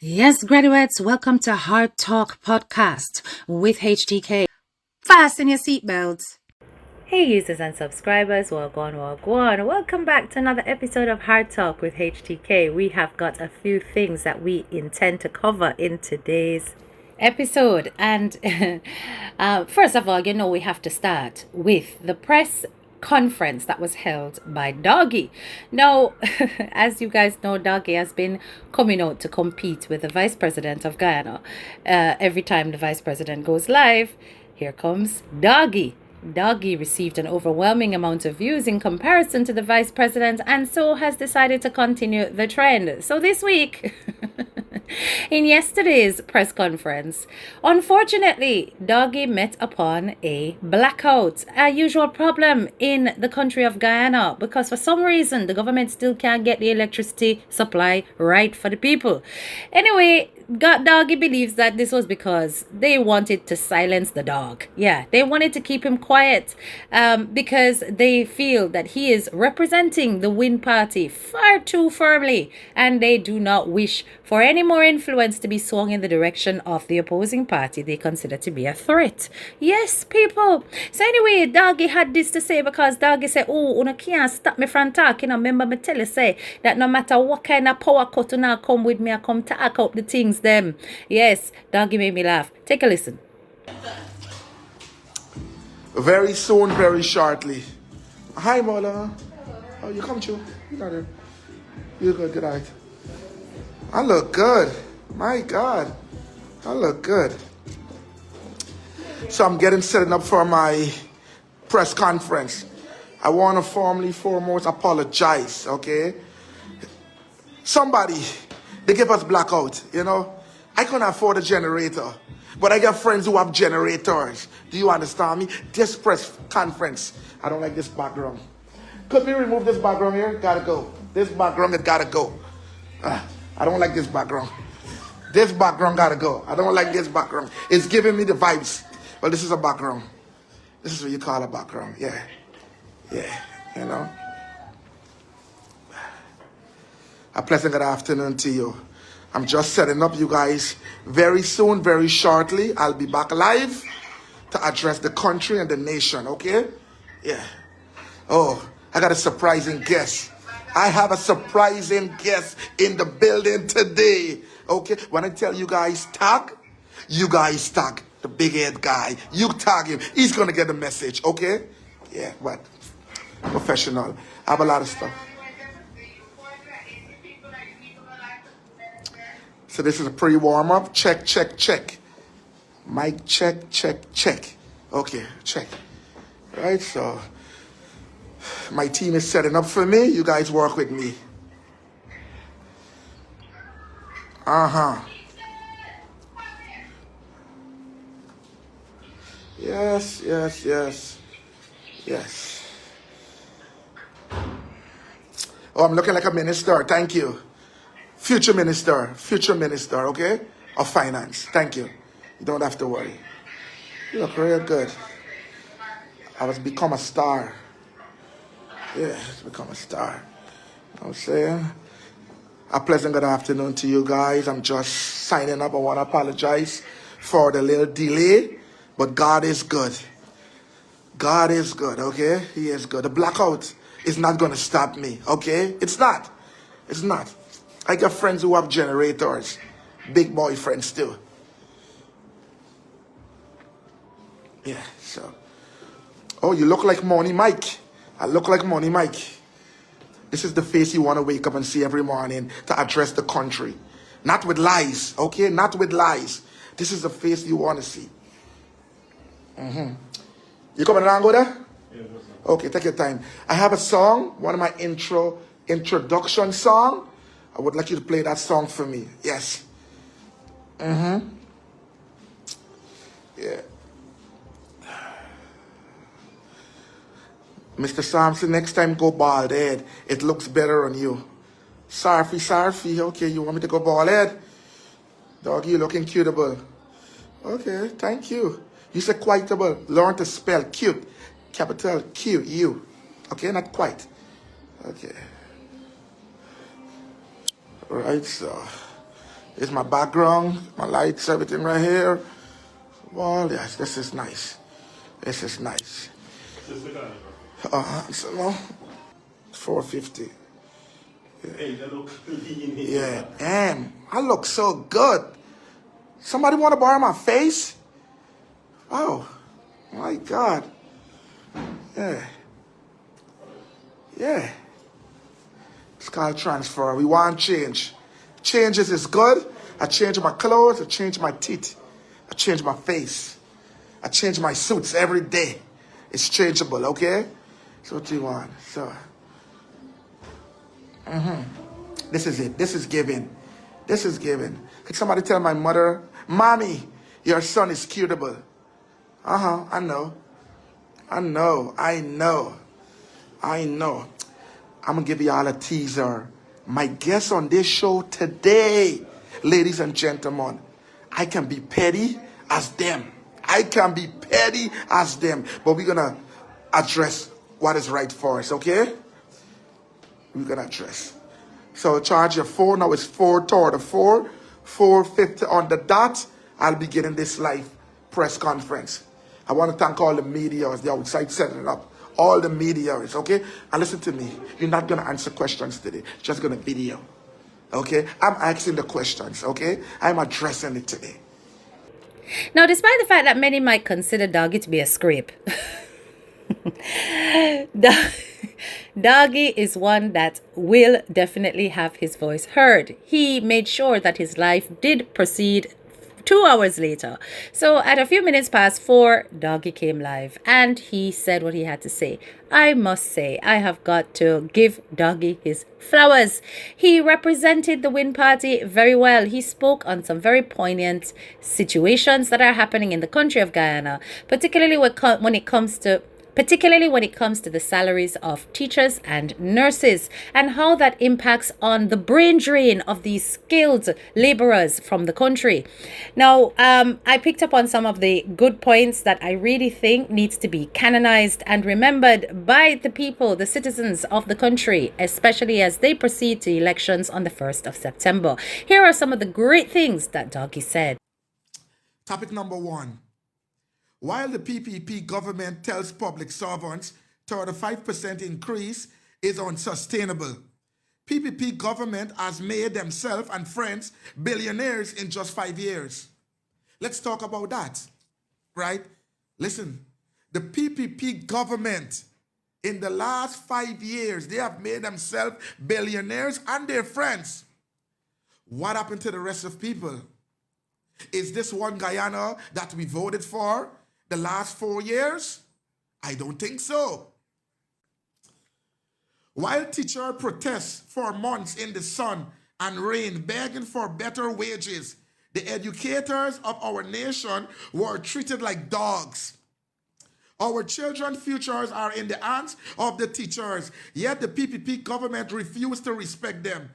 Yes, graduates, welcome to Hard Talk Podcast with HTK. Fasten your seatbelts. Hey users and subscribers, welcome. Welcome back to another episode of Hard Talk with HTK. We have got a few things that we intend to cover in today's episode. And first of all, we have to start with the press conference that was held by Doggie. Now, as you guys know, Doggie has been coming out to compete with the vice president of Guyana. Every time the vice president goes live, here comes Doggie. Doggie received an overwhelming amount of views in comparison to the vice president and so has decided to continue the trend. So this week, in yesterday's press conference, unfortunately, Doggie met upon a blackout, a usual problem in the country of Guyana because for some reason the government still can't get the electricity supply right for the people. Anyway, Doggie believes that this was because they wanted to silence the dog. Yeah, they wanted to keep him quiet because they feel that he is representing the Win Party far too firmly and they do not wish for any more influence to be swung in the direction of the opposing party they consider to be a threat. Yes, people. So anyway, Doggie had this to say because Doggie said, oh, you can't stop me from talking. Remember me tell you say that no matter what kind of power cut you come with me, I come talk up the things them. Yes, Doggie made me laugh. Take a listen. Very soon, very shortly. Hi, Mola. Oh, you come too. You got it. You good, good night. I look good. My God. I look good. So I'm getting set up for my press conference. I want to formally, foremost apologize, okay? Somebody, they give us blackout, I couldn't afford a generator, but I got friends who have generators. Do you understand me? This press conference, I don't like this background. Could we remove this background here? Gotta go. This background, it gotta go. I don't like this background. This background gotta go. I don't like this background. It's giving me the vibes. Well, this is a background. This is what you call a background. Yeah. A pleasant good afternoon to you. I'm just setting up, you guys. Very soon, very shortly, I'll be back live to address the country and the nation, okay? Yeah. Oh, I got a surprising guest. I have a surprising guest in the building today, okay? When I tell you guys tag, you guys tag the big head guy. You tag him. He's going to get the message, okay? Yeah, but professional. I have a lot of stuff. So this is a pre-warm-up. Check. Mic check. Okay, check. Right, so my team is setting up for me. You guys work with me. Yes. Oh, I'm looking like a minister. Thank you. Future minister, okay? Of finance. Thank you. You don't have to worry. You look real good. I was become a star. Yeah, become a star. You know what I'm saying? A pleasant good afternoon to you guys. I'm just signing up. I want to apologize for the little delay, but God is good. God is good, okay? He is good. The blackout is not going to stop me, okay? It's not. I got friends who have generators. Big boy friends too. Yeah, so. Oh, you look like Money Mike. I look like Money Mike. This is the face you want to wake up and see every morning to address the country. Not with lies, okay? Not with lies. This is the face you want to see. You coming around, go there? Yeah, okay, take your time. I have a song, one of my introduction song. I would like you to play that song for me. Yes. Yeah. Mr. Sampson, next time go bald head. It looks better on you. Sarfi. Okay, you want me to go bald head? Doggy, you looking cutable. Okay, thank you. You said quiteable. Learn to spell cute. Capital Q-U. Okay, not quite. Okay. Right, so It's my background, my lights, everything right here. Well, yes, this is nice. This is nice. So no, 450. Hey, that look clean. Yeah, damn, I look so good. Somebody want to borrow my face? Oh, my God. Yeah. Yeah. It's called transfer. We want change. Changes is good. I change my clothes. I change my teeth. I change my face. I change my suits every day. It's changeable, okay? So what do you want? So, this is it. This is giving. This is giving. Could somebody tell my mother, Mommy, your son is cutable? I know. I know. I'm going to give you all a teaser. My guest on this show today, ladies and gentlemen, I can be petty as them. I can be petty as them. But we're going to address what is right for us, okay? We're going to address. So charge your phone. Now it's 4:50 on the dot. I'll be getting this live press conference. I want to thank all the media, the outside setting it up. All the media, okay? And listen to me. You're not going to answer questions today. Just going to video. Okay? I'm asking the questions, okay? I'm addressing it today. Now, despite the fact that many might consider Doggie to be a scrape, Doggie is one that will definitely have his voice heard. He made sure that his life did proceed 2 hours later. So at a few minutes past 4, Doggie came live and he said what he had to say. I must say, I have got to give Doggie his flowers. He represented the Win Party very well. He spoke on some very poignant situations that are happening in the country of Guyana, particularly when it comes to the salaries of teachers and nurses and how that impacts on the brain drain of these skilled laborers from the country. Now, I picked up on some of the good points that I really think needs to be canonized and remembered by the people, the citizens of the country, especially as they proceed to elections on the 1st of September. Here are some of the great things that Doggie said. Topic number 1. While the PPP government tells public servants 35% increase is unsustainable, PPP government has made themselves and friends billionaires in just 5 years. Let's talk about that, right? Listen, the PPP government in the last 5 years, they have made themselves billionaires and their friends. What happened to the rest of people? Is this one Guyana that we voted for the last 4 years? I don't think so. While teachers protest for months in the sun and rain, begging for better wages, the educators of our nation were treated like dogs. Our children's futures are in the hands of the teachers, yet the PPP government refused to respect them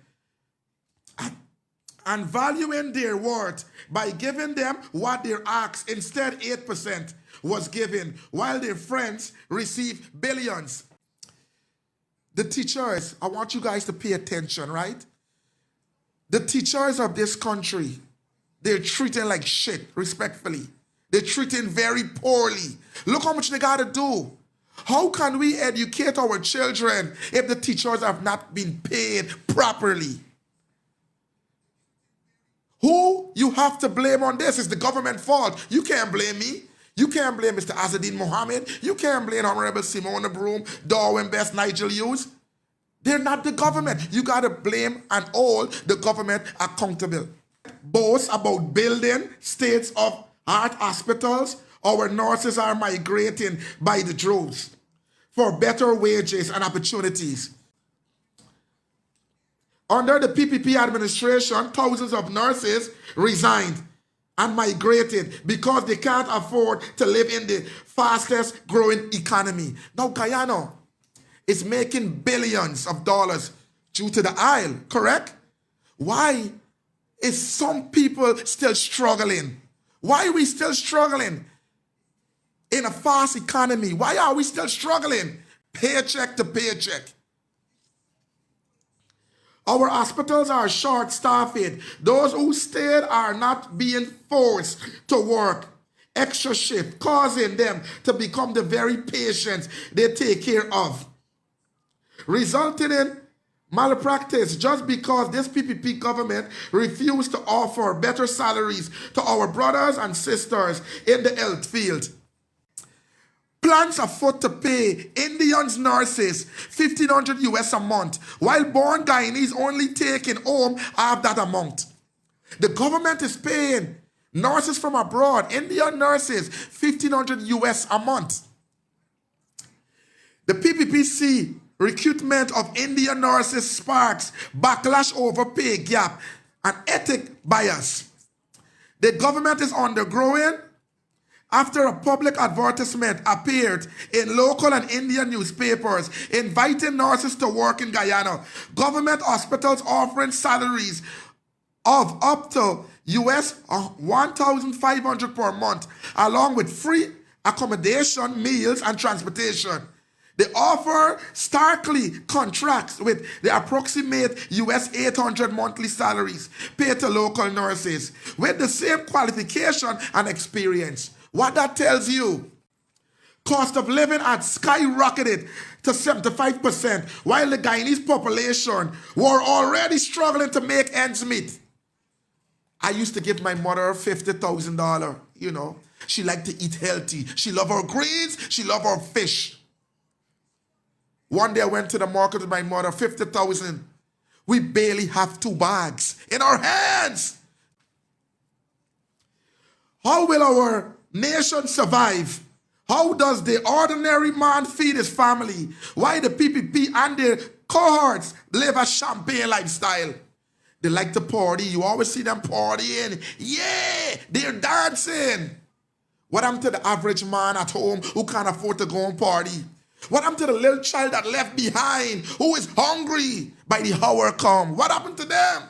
and valuing their worth by giving them what they asked. Instead, 8% was given, while their friends received billions. The teachers, I want you guys to pay attention, right? The teachers of this country, they're treating like shit, respectfully. They're treating very poorly. Look how much they got to do. How can we educate our children if the teachers have not been paid properly? Who you have to blame on this is the government fault. You can't blame me. You can't blame Mr. Azadin Mohammed. You can't blame Honorable Simona Broom, Darwin Best, Nigel Hughes. They're not the government. You got to blame and hold the government accountable. Boasts about building states of art hospitals. Our nurses are migrating by the droves for better wages and opportunities. Under the PPP administration, thousands of nurses resigned and migrated because they can't afford to live in the fastest growing economy. Now Guyana is making billions of dollars due to the oil, correct? Why is some people still struggling? Why are we still struggling in a fast economy? Why are we still struggling paycheck to paycheck? Our hospitals are short-staffed. Those who stayed are not being forced to work extra shift, causing them to become the very patients they take care of, resulting in malpractice just because this PPP government refused to offer better salaries to our brothers and sisters in the health field. Plans afoot to pay Indians nurses $1,500 US a month, while born Guyanese only taking home half that amount. The government is paying nurses from abroad, Indian nurses, $1,500 US a month. The PPPC recruitment of Indian nurses sparks backlash over pay gap and ethic bias. The government is undergoing after a public advertisement appeared in local and Indian newspapers inviting nurses to work in Guyana. Government hospitals offering salaries of up to US $1,500 per month, along with free accommodation, meals, and transportation. The offer starkly contrasts with the approximate US $800 monthly salaries paid to local nurses with the same qualification and experience. What that tells you, cost of living had skyrocketed to 75%, while the Guyanese population were already struggling to make ends meet. I used to give my mother $50,000, you know. She liked to eat healthy. She loved her greens. She loved her fish. One day I went to the market with my mother, $50,000. We barely have 2 bags in our hands. How will our nation survive? How does the ordinary man feed his family? Why the PPP and their cohorts live a champagne lifestyle? They like to party. You always see them partying. Yeah, they're dancing. What happened to the average man at home who can't afford to go and party? What happened to the little child that left behind who is hungry by the hour come? What happened to them?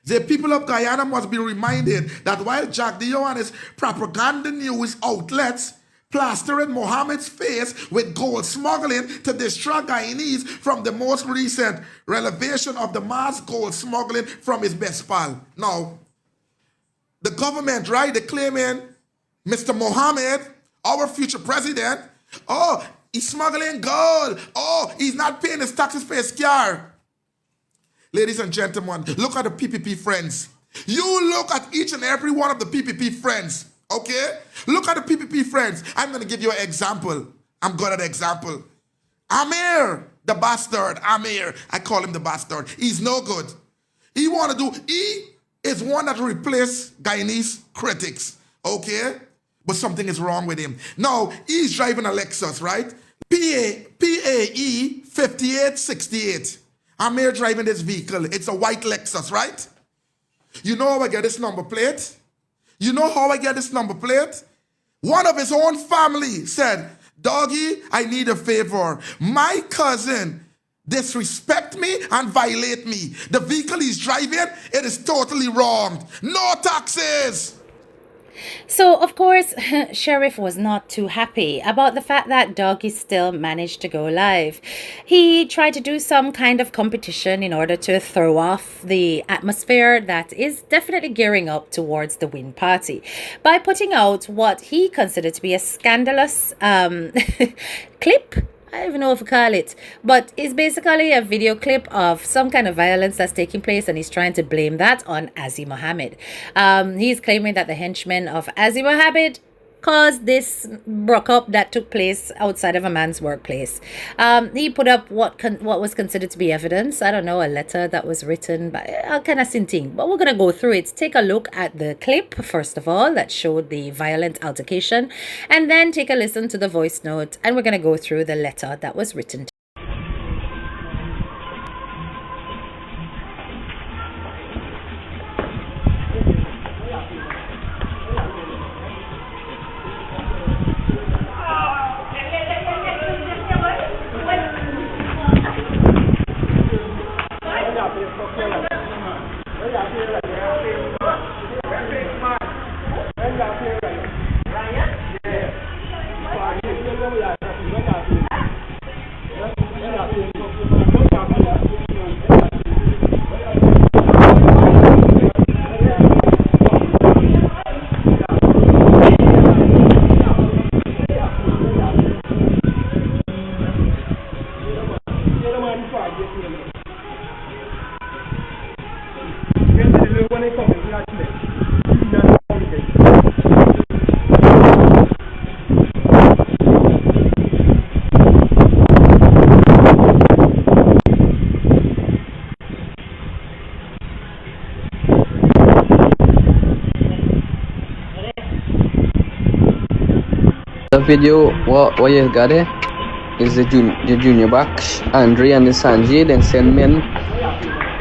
The people of Guyana must be reminded that while Jagdeo and his propaganda news outlets plastering Mohammed's face with gold smuggling to distract Guyanese from the most recent revelation of the mass gold smuggling from his best pal. Now, the government, right, they're claiming Mr. Mohammed, our future president, oh, he's smuggling gold. Oh, he's not paying his taxes for his car. Ladies and gentlemen, look at the PPP friends. You look at each and every one of the PPP friends, okay? Look at the PPP friends. I'm going to give you an example. I'm good at example. Amir, the bastard. Amir, I call him the bastard. He's no good. He is one that replaces Guyanese critics, okay? But something is wrong with him. Now, he's driving a Lexus, right? PAE 5868. I'm here driving this vehicle. It's a white Lexus, right? You know how I get this number plate? You know how I get this number plate? One of his own family said, Doggie, I need a favor. My cousin disrespect me and violate me. The vehicle he's driving, it is totally wrong. No taxes. So, of course, Sheriff was not too happy about the fact that Doggie still managed to go live. He tried to do some kind of competition in order to throw off the atmosphere that is definitely gearing up towards the Win Party by putting out what he considered to be a scandalous clip. I don't even know what to call it, but it's basically a video clip of some kind of violence that's taking place, and he's trying to blame that on Aziz Mohammed. He's claiming that the henchmen of Aziz Mohammed caused this breakup that took place outside of a man's workplace. He put up what was considered to be evidence. I don't know, a letter that was written by a kind of thing. But we're going to go through it. Take a look at the clip, first of all, that showed the violent altercation. And then take a listen to the voice note. And we're going to go through the letter that was written. video, what you got there is the junior batch, Andre and the Sanjay, then send men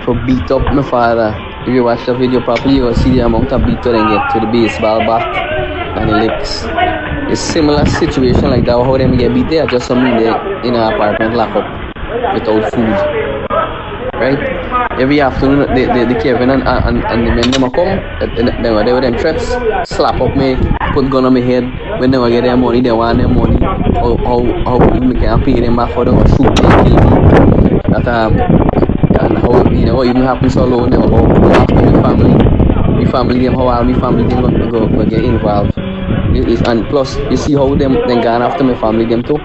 to beat up my father. If you watch the video properly, you will see the amount of beat they get to the baseball bat and the licks. It's similar situation like that, how them get beat there, just some in an apartment lock up without food. Right? Every afternoon, the Kevin and the men them come, they were them threats, slap up me, put gun on my head. When they get their money, they want their money. How we can pay them back, how they gonna shoot me, kill me. That and how what even happens so alone, how after my family them, how all my family them go get involved. And plus, you see how them gone after my family them too.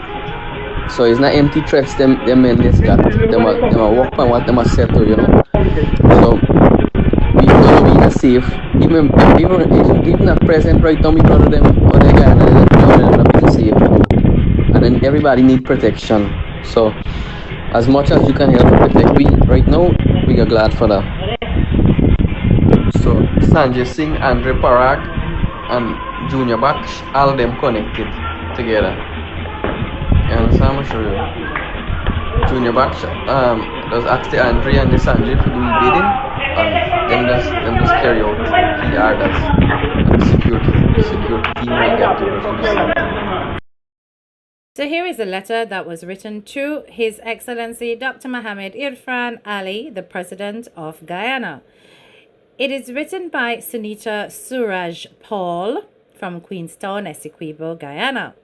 So it's not empty threats them men just got. Them a work on what them a set to, So we not safe. Even at present right now, we brother them or they got not being safe. And then everybody need protection. So as much as you can help protect we right now, we are glad for that. So Sanjay Singh, Andre Parag and Junior Baksh, all them connected together. You understand? I'm show you. Junior Baksh does ask the Andre and the Sanjay for doing bidding, and them just carry out the orders, and the security team will get to do the same. So here is a letter that was written to His Excellency Dr. Mohammed Irfan Ali, the President of Guyana. It is written by Sunita Suraj Paul from Queenstown, Essequibo, Guyana.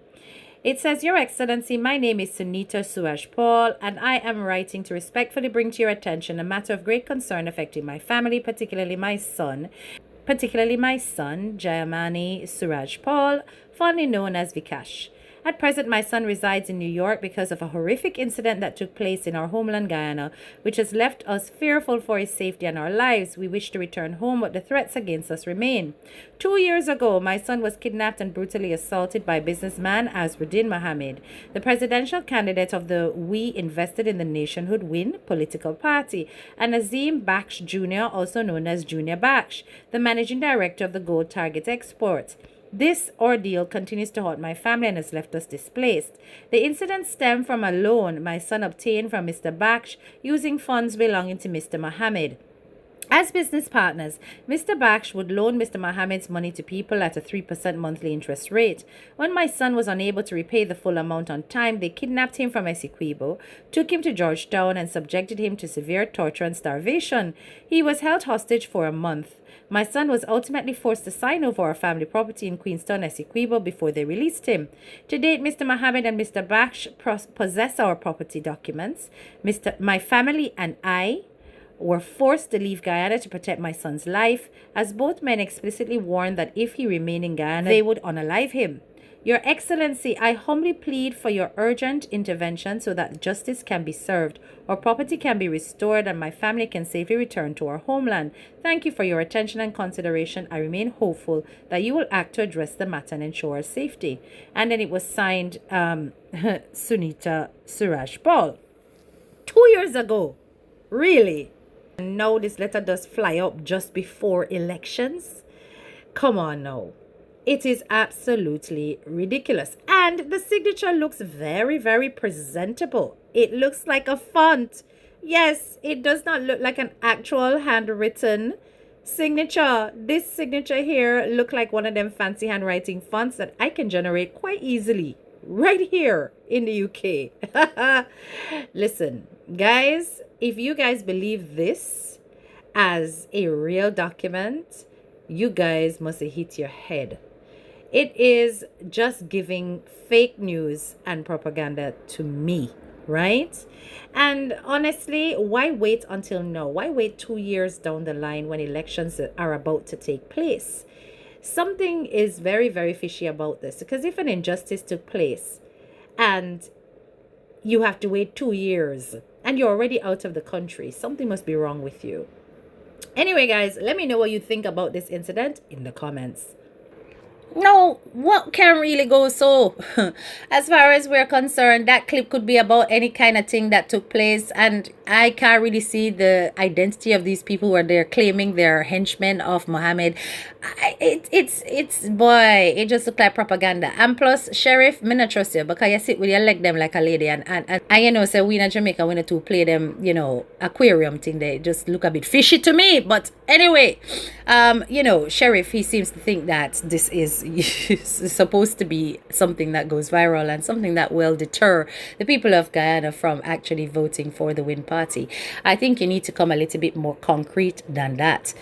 It says, Your Excellency, my name is Sunita Suraj Paul, and I am writing to respectfully bring to your attention a matter of great concern affecting my family, particularly my son, Jayamani Suraj Paul, fondly known as Vikash. At present, my son resides in New York because of a horrific incident that took place in our homeland, Guyana, which has left us fearful for his safety and our lives. We wish to return home, but the threats against us remain. 2 years ago, my son was kidnapped and brutally assaulted by businessman Azruddin Mohammed, the presidential candidate of the We Invested in the Nationhood Win political party, and Azim Baksh Jr., also known as Junior Baksh, the managing director of the Gold Target Export. This ordeal continues to haunt my family and has left us displaced. The incident stemmed from a loan my son obtained from Mr. Baksh using funds belonging to Mr. Mohammed. As business partners, Mr. Baksh would loan Mr. Mohammed's money to people at a 3% monthly interest rate. When my son was unable to repay the full amount on time, they kidnapped him from Essequibo, took him to Georgetown, and subjected him to severe torture and starvation. He was held hostage for a month. My son was ultimately forced to sign over our family property in Queenstown, Essequibo before they released him. To date, Mr. Mohammed and Mr. Baksh possess our property documents. My family and I were forced to leave Guyana to protect my son's life, as both men explicitly warned that if he remained in Guyana, they would unalive him. Your Excellency, I humbly plead for your urgent intervention so that justice can be served, our property can be restored, and my family can safely return to our homeland. Thank you for your attention and consideration. I remain hopeful that you will act to address the matter and ensure our safety. And then it was signed Sunita Suraj Paul. 2 years ago. Really? And now this letter does fly up just before elections? Come on now. It is absolutely ridiculous. And the signature looks very, very presentable. It looks like a font. Yes, it does not look like an actual handwritten signature. This signature here look like one of them fancy handwriting fonts that I can generate quite easily right here in the UK. Listen, guys, if you guys believe this as a real document, you guys must have hit your head. It is just giving fake news and propaganda to me, right? And honestly, why wait until now? Why wait 2 years down the line when elections are about to take place? Something is very, very fishy about this, because if an injustice took place and you have to wait 2 years and you're already out of the country, something must be wrong with you. Anyway, guys, let me know what you think about this incident in the comments. No, what can really go so? As far as we're concerned, that clip could be about any kind of thing that took place, and I can't really see the identity of these people where they're claiming they're henchmen of Mohammed. It's boy, it just look like propaganda. And plus, Sheriff, me not trust you because you sit with your leg them like a lady and you know, so we in Jamaica we need to play them, you know, aquarium thing. They just look a bit fishy to me. But anyway, you know, Sheriff, he seems to think that this is supposed to be something that goes viral and something that will deter the people of Guyana from actually voting for the Win Party. I think you need to come a little bit more concrete than that.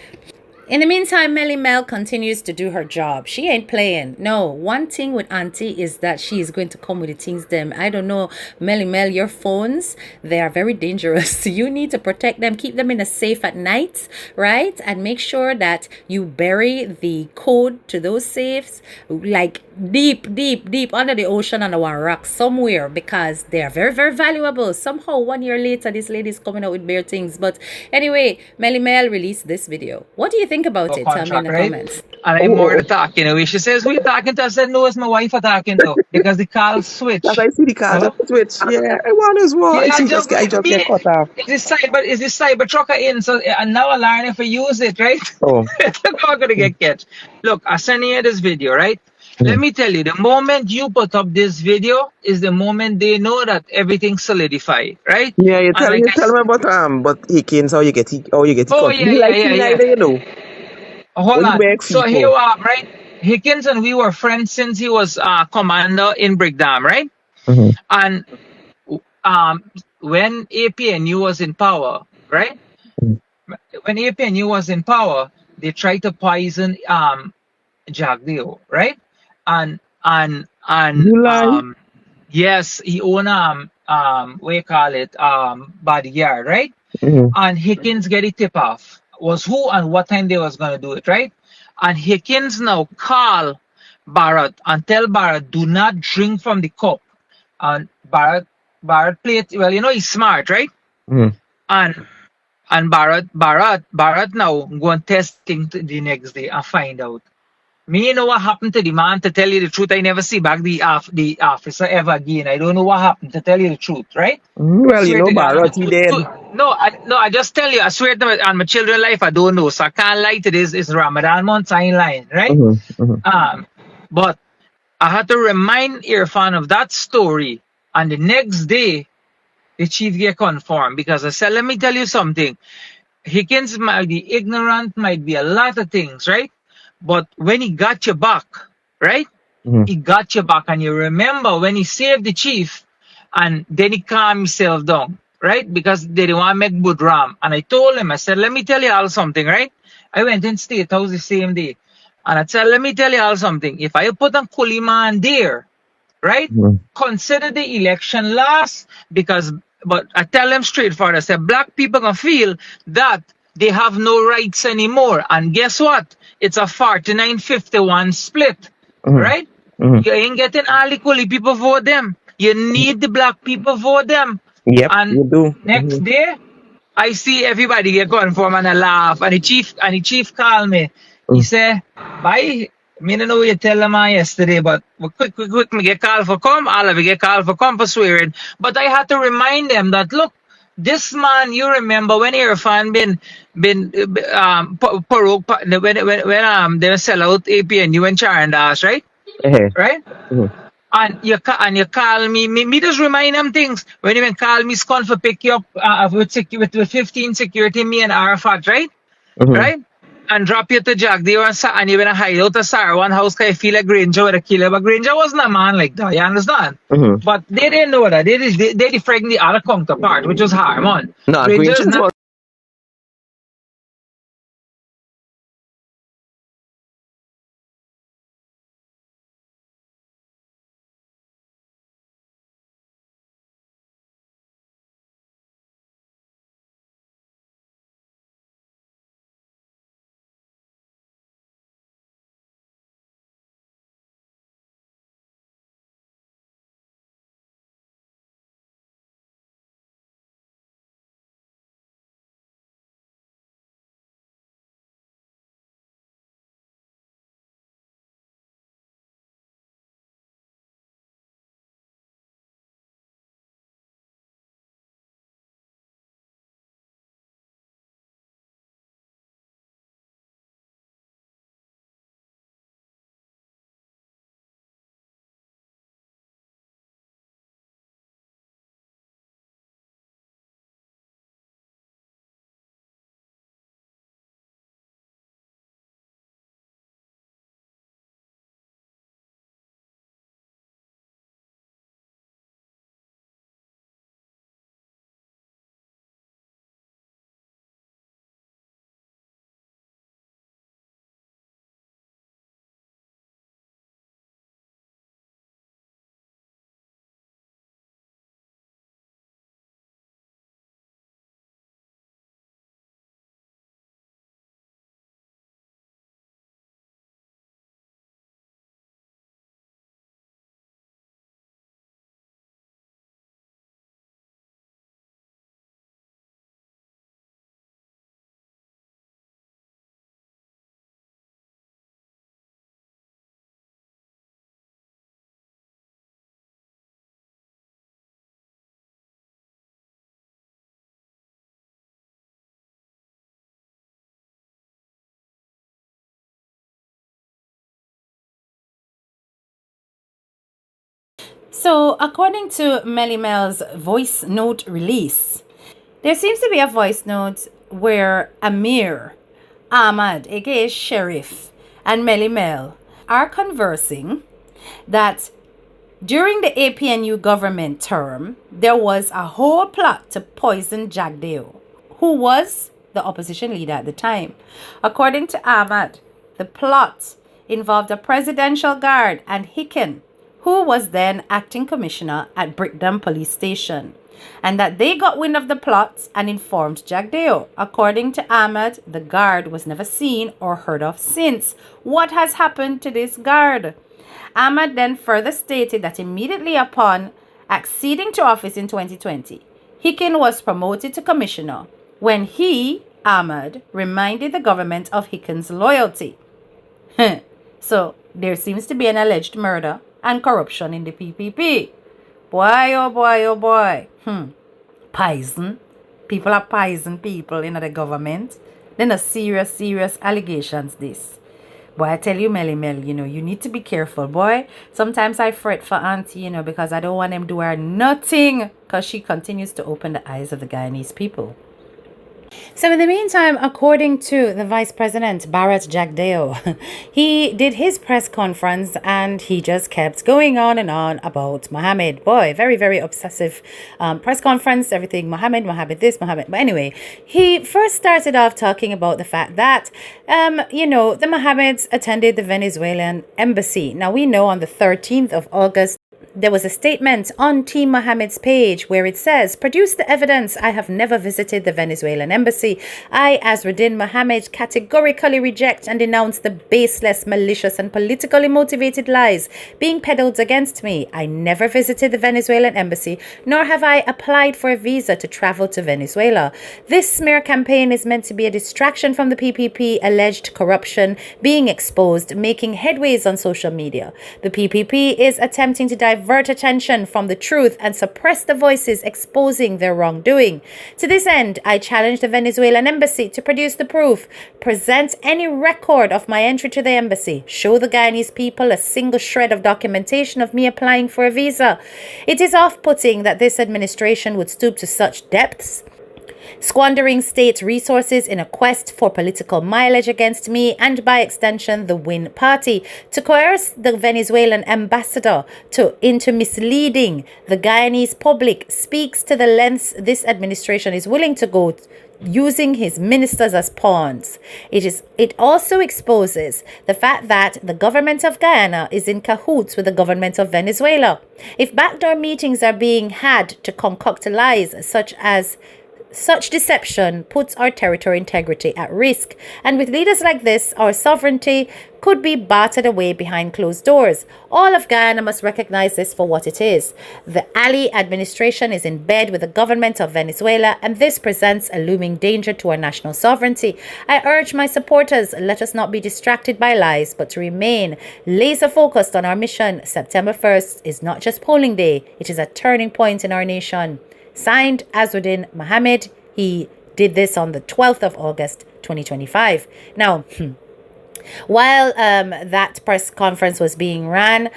In the meantime, Melly Mel continues to do her job. She ain't playing. No, one thing with Auntie is that she is going to come with the things them. I don't know, Melly Mel, your phones, they are very dangerous. You need to protect them, keep them in a safe at night, right? And make sure that you bury the code to those safes like deep under the ocean under one rock somewhere because they are very, very valuable. Somehow, 1 year later, this lady is coming out with bare things. But anyway, Melly Mel released this video. What do you think about it? Tell me in Contract, the right? comments. And I'm more talking away. She says, who you talking to? I said, no, it's my wife I'm talking to. Because the call That switch. I see the car Huh? just switch. Yeah, I want as well. Yeah, I just get cut off. Is this cyber trucker in? So and now I learn if I use it, right? Oh. Look, I'm gonna get catch. Look, I sent you this video, right? Let me tell you, the moment you put up this video is the moment they know that everything's solidified, right? Yeah, And I you tell guess, me about but Akins how you get it oh cut. yeah, He yeah, like yeah, yeah. Schneider, you know. Hold What you on. make So fee here for? we are, right? Hickens and we were friends since he was commander in Brigdam, right? Mm-hmm. And um, when APNU was in power, right? When APNU was in power, they tried to poison Jagdeo, right? And You lie? yes, he owned what you call it bodyguard, right? Mm-hmm. And Hickens get it tip off was who and what time they was gonna do it, right? And Hickens now call Barrett and tell Barrett do not drink from the cup. And Barrett played well, you know he's smart, right? Mm-hmm. And Barrett now go and test things the next day and find out. Me you know what happened to the man, to tell you the truth. I never see back the officer ever again. I don't know what happened, to tell you the truth, right? Well, you Swear know, to God, Barrett, he dead. I just tell you, I swear to on my children's life, I don't know. So I can't lie to this. It's Ramadan month, I ain't lying, right? Mm-hmm. Mm-hmm. But I had to remind Irfan of that story. And the next day, the chief get confirmed because I said, let me tell you something. Higgins might be ignorant, might be a lot of things, right? But when he got your back, right? Mm-hmm. He got your back. And you remember when he saved the chief and then he calmed himself down, right? Because they didn't want to make Budram. And I told him, I said, let me tell you all something, right? I went in State House the same day. And I said, let me tell you all something. If I put a Kuliman there, right? Mm-hmm. Consider the election lost but I tell them straightforward, I said, black people can feel that they have no rights anymore. And guess what? It's a 49-51 split, right? Mm-hmm. You ain't getting all the Kuli people vote them. You need the black people vote them. Yep, And you do. next Mm-hmm. day, I see everybody get going for him and I laugh. And the chief called me. He said, bye. Me don't know what you tell them yesterday, but quick, me get called for come. All of you get called for come for swearing. But I had to remind them that, look, this man, you remember when Irfan when they sell out APNU and Charandas, right? Uh-huh. Right? Mm-hmm. And you call me just remind them things. When you even call me Scon for pick you up with 15 security, me and Arafat, right? Mm-hmm. Right? And drop you to Jagdeo and you gonna hide out to Sarah one house cause you feel like Granger would have killed her. But Granger wasn't a man like that, you understand? Mm-hmm. But they didn't know that. They defragged the other counterpart, which was Harmon. No, Granger's not So, according to Melly Mel's voice note release, there seems to be a voice note where Amir Ahmad, aka Sheriff, and Melly Mel are conversing that during the APNU government term, there was a whole plot to poison Jagdeo, who was the opposition leader at the time. According to Ahmad, the plot involved a presidential guard and Hicken, who was then acting commissioner at Brickdam Police Station, and that they got wind of the plot and informed Jagdeo. According to Ahmad, the guard was never seen or heard of since. What has happened to this guard? Ahmad then further stated that immediately upon acceding to office in 2020, Hicken was promoted to commissioner when he, Ahmad, reminded the government of Hicken's loyalty. So there seems to be an alleged murder and corruption in the PPP. Boy, oh boy, oh boy. Poison. People are poison people in the government. Then a serious allegations this. Boy, I tell you, Melly Mel, you need to be careful, boy. Sometimes I fret for Auntie, because I don't want them to do her nothing, because she continues to open the eyes of the Guyanese people. So in the meantime, according to the Vice President, Bharat Jagdeo, he did his press conference and he just kept going on and on about Mohammed. Boy, very, very obsessive press conference, everything Mohammed this, Mohammed. But anyway, he first started off talking about the fact that, the Mohammeds attended the Venezuelan embassy. Now, we know on the 13th of August, there was a statement on Team Mohammed's page where it says, "Produce the evidence. I have never visited the Venezuelan embassy. I, Azruddin Mohammed, categorically reject and denounce the baseless, malicious, and politically motivated lies being peddled against me. I never visited the Venezuelan embassy, nor have I applied for a visa to travel to Venezuela. This smear campaign is meant to be a distraction from the PPP alleged corruption being exposed, making headways on social media. The PPP is attempting to divert attention from the truth and suppress the voices exposing their wrongdoing. To this end, I challenge the Venezuelan embassy to produce the proof, present any record of my entry to the embassy, show the Guyanese people a single shred of documentation of me applying for a visa. It is off-putting that this administration would stoop to such depths, squandering state resources in a quest for political mileage against me and, by extension, the Win Party, to coerce the Venezuelan ambassador into misleading the Guyanese public speaks to the lengths this administration is willing to go using his ministers as pawns. It also exposes the fact that the government of Guyana is in cahoots with the government of Venezuela. If backdoor meetings are being had to concoct lies such deception puts our territorial integrity at risk. And with leaders like this, our sovereignty could be bartered away behind closed doors. All of Guyana must recognize this for what it is. The Ali administration is in bed with the government of Venezuela, and this presents a looming danger to our national sovereignty. I urge my supporters, let us not be distracted by lies, but to remain laser focused on our mission. September 1st is not just polling day, it is a turning point in our nation. Signed, Azruddin Mohammed. He did this on the 12th of August, 2025. Now, while that press conference was being ran,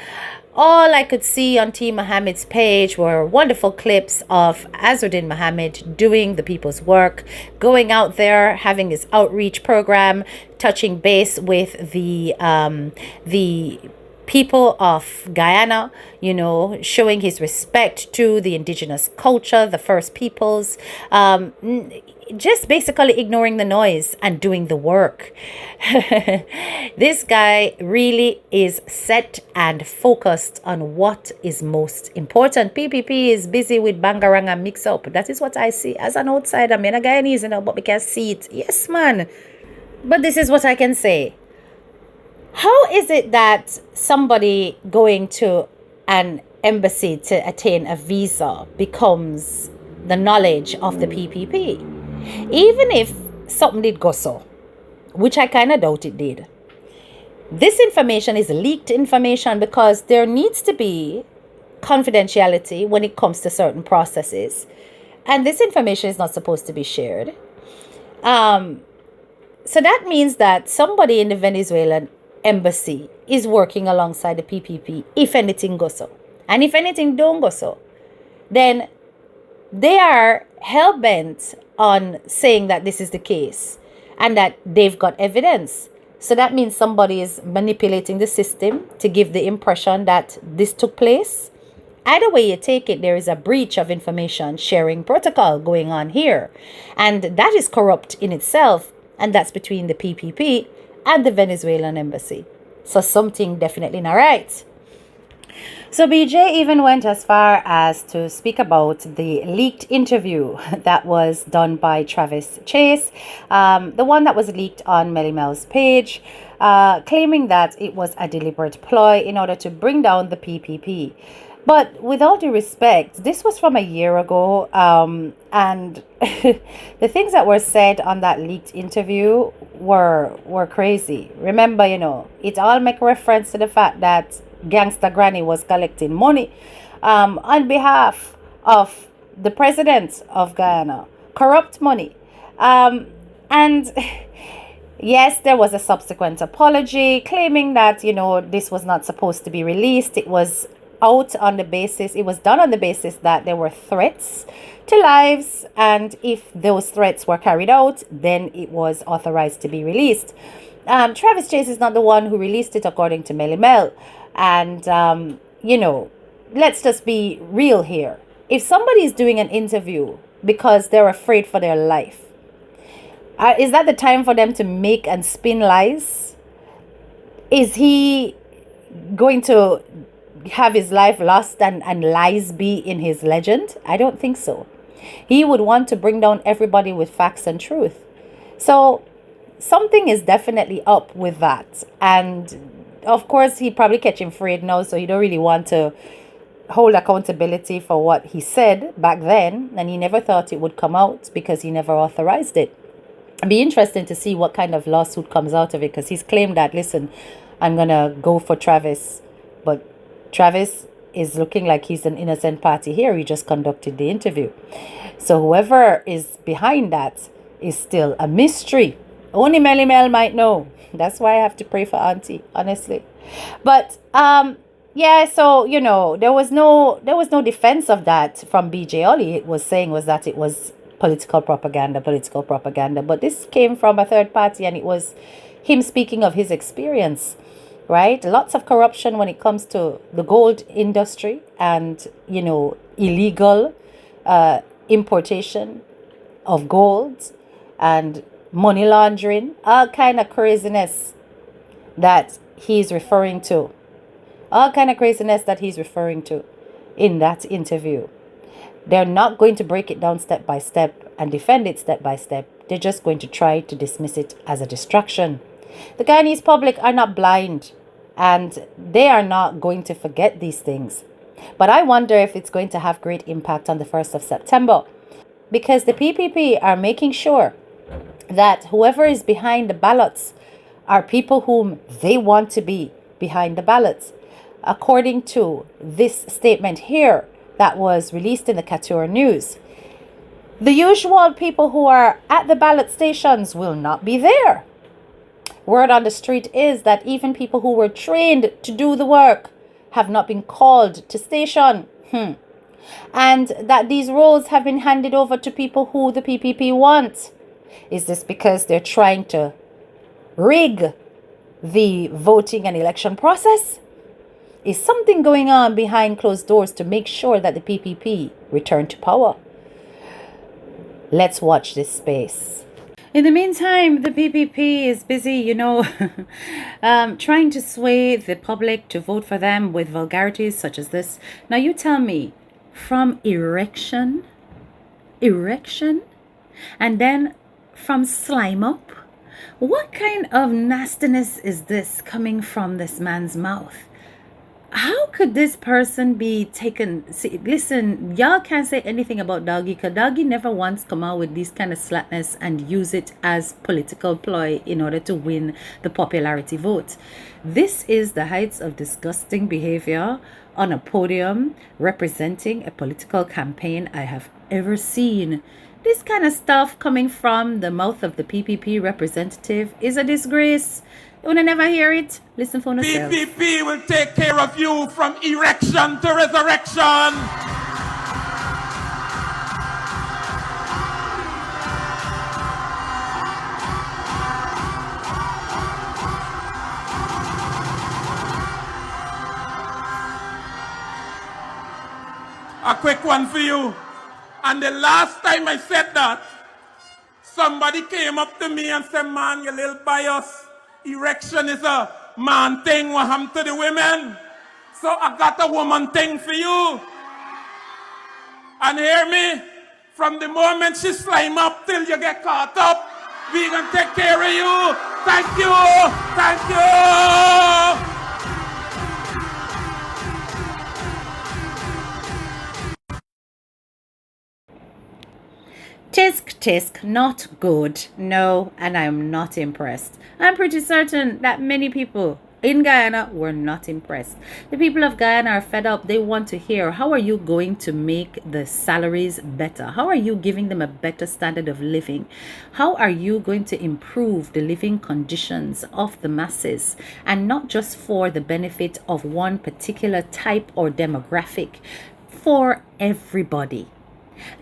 all I could see on Team Mohammed's page were wonderful clips of Azruddin Mohammed doing the people's work, going out there, having his outreach program, touching base with the people of Guyana, showing his respect to the indigenous culture, the First Peoples, just basically ignoring the noise and doing the work. This guy really is set and focused on what is most important. PPP is busy with bangaranga mix up. That is what I see as an outsider. I'm a Guyanese, but we can see it. Yes, man. But this is what I can say. How is it that somebody going to an embassy to attain a visa becomes the knowledge of the PPP? Even if something did go so, which I kind of doubt it did, this information is leaked information because there needs to be confidentiality when it comes to certain processes. And this information is not supposed to be shared. So that means that somebody in the Venezuelan embassy is working alongside the PPP if anything goes so. And if anything don't go so, then they are hell-bent on saying that this is the case and that they've got evidence. So that means somebody is manipulating the system to give the impression that this took place. Either way you take it, there is a breach of information sharing protocol going on here. And that is corrupt in itself. And that's between the PPP and the Venezuelan embassy. So something definitely not right. So BJ even went as far as to speak about the leaked interview that was done by Travis Chase, the one that was leaked on Melly Mel's page, claiming that it was a deliberate ploy in order to bring down the PPP. But with all due respect, this was from a year ago, and the things that were said on that leaked interview were crazy. Remember, it all make reference to the fact that Gangsta Granny was collecting money on behalf of the president of Guyana, corrupt money. And yes, there was a subsequent apology claiming that, this was not supposed to be released. It was out on the basis, it was done on the basis that there were threats to lives. And if those threats were carried out, then it was authorized to be released. Travis Chase is not the one who released it, according to Melly Mel. And, let's just be real here. If somebody is doing an interview because they're afraid for their life, is that the time for them to make and spin lies? Is he going to have his life lost and lies be in his legend? I don't think so. He would want to bring down everybody with facts and truth. So something is definitely up with that. And of course, he probably catching afraid now, so he don't really want to hold accountability for what he said back then. And he never thought it would come out because he never authorized it. It'd be interesting to see what kind of lawsuit comes out of it, because he's claimed that, listen, I'm going to go for Travis. But Travis is looking like he's an innocent party here. He just conducted the interview. So whoever is behind that is still a mystery. Only Melly Mel might know. That's why I have to pray for Auntie, honestly. But yeah, so there was no defense of that from BJ. All he was saying was that it was political propaganda. But this came from a third party, and it was him speaking of his experience, right? Lots of corruption when it comes to the gold industry and illegal importation of gold and money laundering, all kind of craziness that he's referring to. In that interview. They're not going to break it down step by step and defend it step by step. They're just going to try to dismiss it as a distraction. The Guyanese public are not blind, and they are not going to forget these things. But I wonder if it's going to have great impact on the 1st of September, because the PPP are making sure that whoever is behind the ballots are people whom they want to be behind the ballots. According to this statement here that was released in the Couture News, the usual people who are at the ballot stations will not be there. Word on the street is that even people who were trained to do the work have not been called to station. And that these roles have been handed over to people who the PPP want. Is this because they're trying to rig the voting and election process? Is something going on behind closed doors to make sure that the PPP return to power? Let's watch this space. In the meantime, the PPP is busy, trying to sway the public to vote for them with vulgarities such as this. Now you tell me, from erection, and then from slime up, what kind of nastiness is this coming from this man's mouth? How could this person be taken? See, listen, y'all can't say anything about Doggie, because Doggie never once come out with these kind of slackness and use it as political ploy in order to win the popularity vote. This is the heights of disgusting behavior on a podium representing a political campaign I have ever seen. This kind of stuff coming from the mouth of the PPP representative is a disgrace. You wanna never hear it? Listen for yourself. PPP will take care of you from erection to resurrection. A quick one for you. And the last time I said that, somebody came up to me and said, man, you little bias. Erection is a man thing. What happened to the women? So I got a woman thing for you. And hear me, from the moment she slime up till you get caught up, we gonna take care of you. Thank you. Thank you. Tisk tisk, not good. No, and I'm not impressed. I'm pretty certain that many people in Guyana were not impressed. The people of Guyana are fed up. They want to hear, how are you going to make the salaries better? How are you giving them a better standard of living? How are you going to improve the living conditions of the masses, and not just for the benefit of one particular type or demographic, for everybody?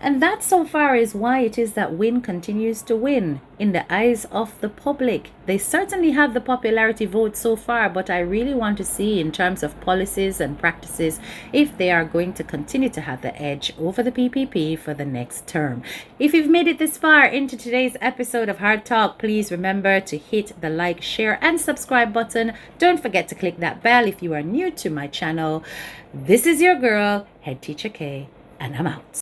And that so far is why it is that Win continues to win in the eyes of the public. They certainly have the popularity vote so far, but I really want to see in terms of policies and practices if they are going to continue to have the edge over the PPP for the next term. If you've made it this far into today's episode of Hard Talk, please remember to hit the like, share, and subscribe button. Don't forget to click that bell if you are new to my channel. This is your girl, Head Teacher K, and I'm out.